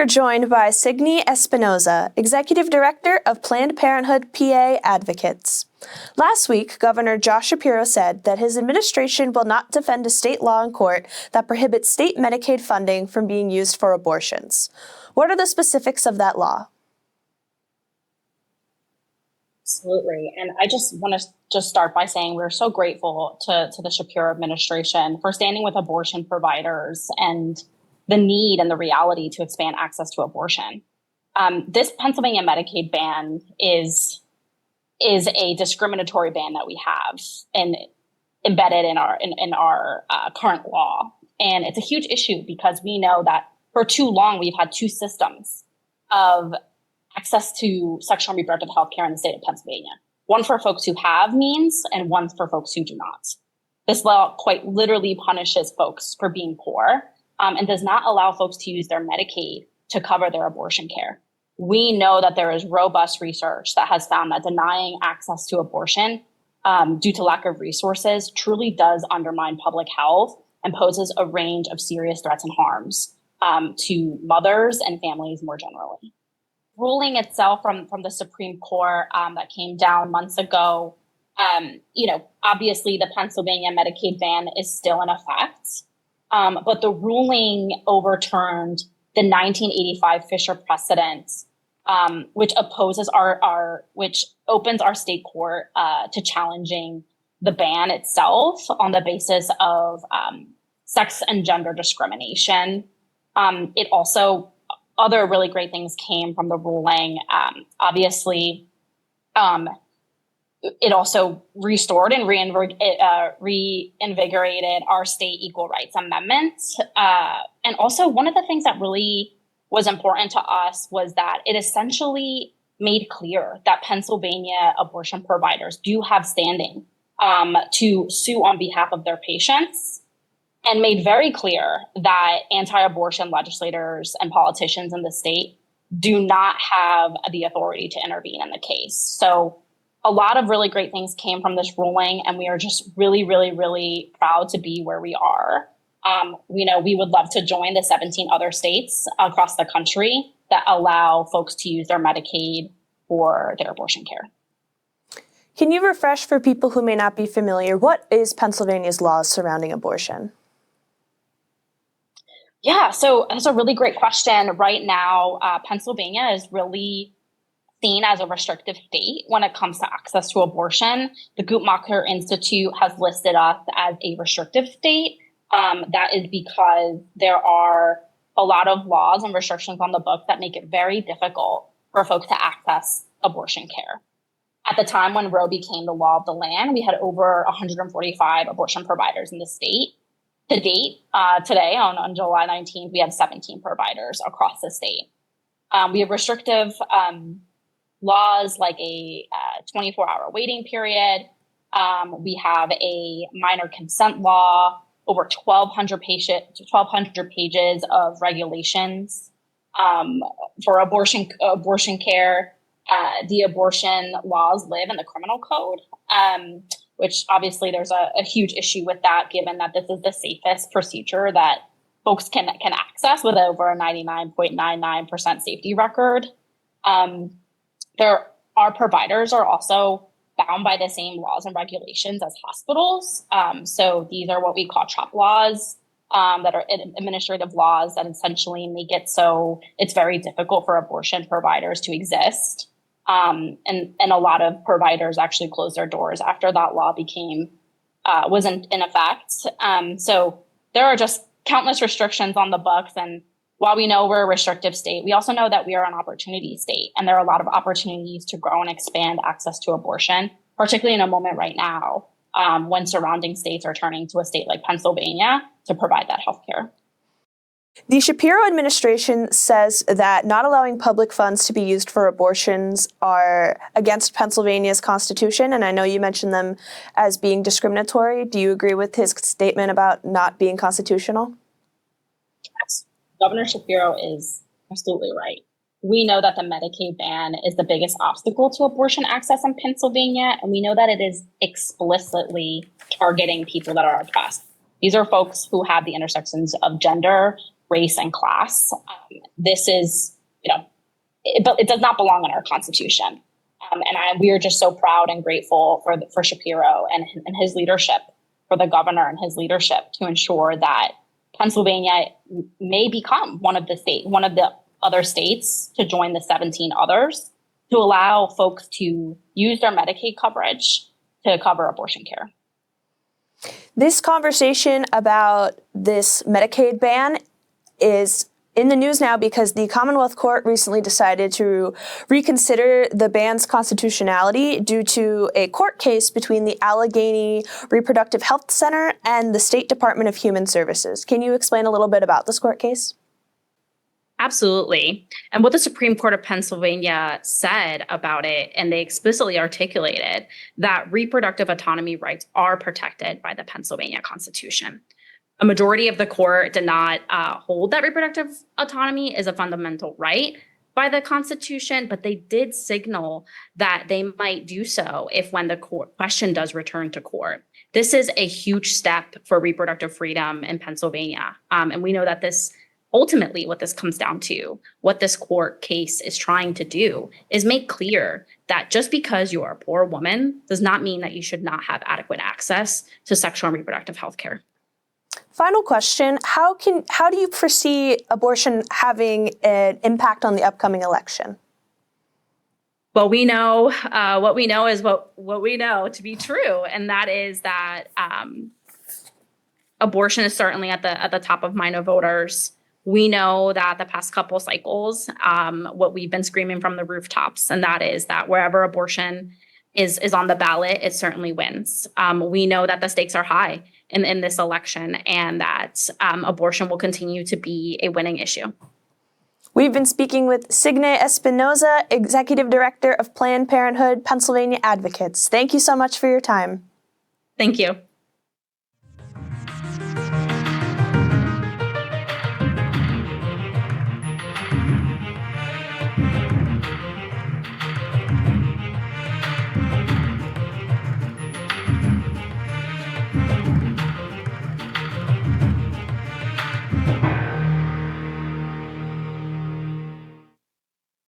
joined by Signe Espinoza, Executive Director of Planned Parenthood PA Advocates. Last week, Governor Josh Shapiro said that his administration will not defend a state law in court that prohibits state Medicaid funding from being used for abortions. What are the specifics of that law? Absolutely. And I just want to start by saying we're so grateful to the Shapiro administration for standing with abortion providers and the need and the reality to expand access to abortion. This Pennsylvania Medicaid ban is a discriminatory ban that we have and embedded in our current law. And it's a huge issue because we know that for too long we've had two systems of access to sexual and reproductive health care in the state of Pennsylvania. One for folks who have means and one for folks who do not. This law quite literally punishes folks for being poor and does not allow folks to use their Medicaid to cover their abortion care. We know that there is robust research that has found that denying access to abortion due to lack of resources truly does undermine public health and poses a range of serious threats and harms to mothers and families more generally. Ruling itself from the Supreme Court that came down months ago, obviously the Pennsylvania Medicaid ban is still in effect, but the ruling overturned the 1985 Fisher precedent, which opens our state court to challenging the ban itself on the basis of sex and gender discrimination. It also Other really great things came from the ruling. Obviously, it also restored and reinvigorated our state equal rights amendment. And also one of the things that really was important to us was that it essentially made clear that Pennsylvania abortion providers do have standing to sue on behalf of their patients, and made very clear that anti-abortion legislators and politicians in the state do not have the authority to intervene in the case. So a lot of really great things came from this ruling, and we are just really, really, really proud to be where we are. We would love to join the 17 other states across the country that allow folks to use their Medicaid for their abortion care. Can you refresh for people who may not be familiar, what is Pennsylvania's laws surrounding abortion? Yeah, so that's a really great question. Right now, Pennsylvania is really seen as a restrictive state when it comes to access to abortion. The Guttmacher Institute has listed us as a restrictive state. That is because there are a lot of laws and restrictions on the books that make it very difficult for folks to access abortion care. At the time when Roe became the law of the land, we had over 145 abortion providers in the state. To date, today on July 19th, we have 17 providers across the state. We have restrictive laws like a 24-hour waiting period. We have a minor consent law, over 1,200 pages of regulations for abortion care. The abortion laws live in the criminal code, which obviously there's a huge issue with that, given that this is the safest procedure that folks can access with over a 99.99% safety record. Our providers are also bound by the same laws and regulations as hospitals. So these are what we call TRAP laws, that are administrative laws that essentially make it so it's very difficult for abortion providers to exist. And a lot of providers actually closed their doors after that law was in effect. So there are just countless restrictions on the books. And while we know we're a restrictive state, we also know that we are an opportunity state. And there are a lot of opportunities to grow and expand access to abortion, particularly in a moment right now when surrounding states are turning to a state like Pennsylvania to provide that health care. The Shapiro administration says that not allowing public funds to be used for abortions are against Pennsylvania's constitution, and I know you mentioned them as being discriminatory. Do you agree with his statement about not being constitutional? Yes. Governor Shapiro is absolutely right. We know that the Medicaid ban is the biggest obstacle to abortion access in Pennsylvania, and we know that it is explicitly targeting people that are oppressed. These are folks who have the intersections of gender, race and class. This is, but it does not belong in our Constitution. We are just so proud and grateful for Shapiro and his leadership, for the governor and his leadership to ensure that Pennsylvania may become one of the other states to join the 17 others to allow folks to use their Medicaid coverage to cover abortion care. This conversation about this Medicaid ban is in the news now because the Commonwealth Court recently decided to reconsider the ban's constitutionality due to a court case between the Allegheny Reproductive Health Center and the State Department of Human Services. Can you explain a little bit about this court case? Absolutely. And what the Supreme Court of Pennsylvania said about it, and they explicitly articulated that reproductive autonomy rights are protected by the Pennsylvania Constitution. A majority of the court did not hold that reproductive autonomy is a fundamental right by the Constitution, but they did signal that they might do so when the question does return to court. This is a huge step for reproductive freedom in Pennsylvania. And we know that ultimately, what this comes down to, what this court case is trying to do, is make clear that just because you are a poor woman does not mean that you should not have adequate access to sexual and reproductive health care. Final question, how do you foresee abortion having an impact on the upcoming election? Well, we know what we know is what we know to be true, and that is that abortion is certainly at the top of mind of voters. We know that the past couple cycles, what we've been screaming from the rooftops, and that is that wherever abortion is on the ballot, it certainly wins. We know that the stakes are high in this election, and that abortion will continue to be a winning issue. We've been speaking with Signe Espinoza, Executive Director of Planned Parenthood Pennsylvania Advocates. Thank you so much for your time. Thank you.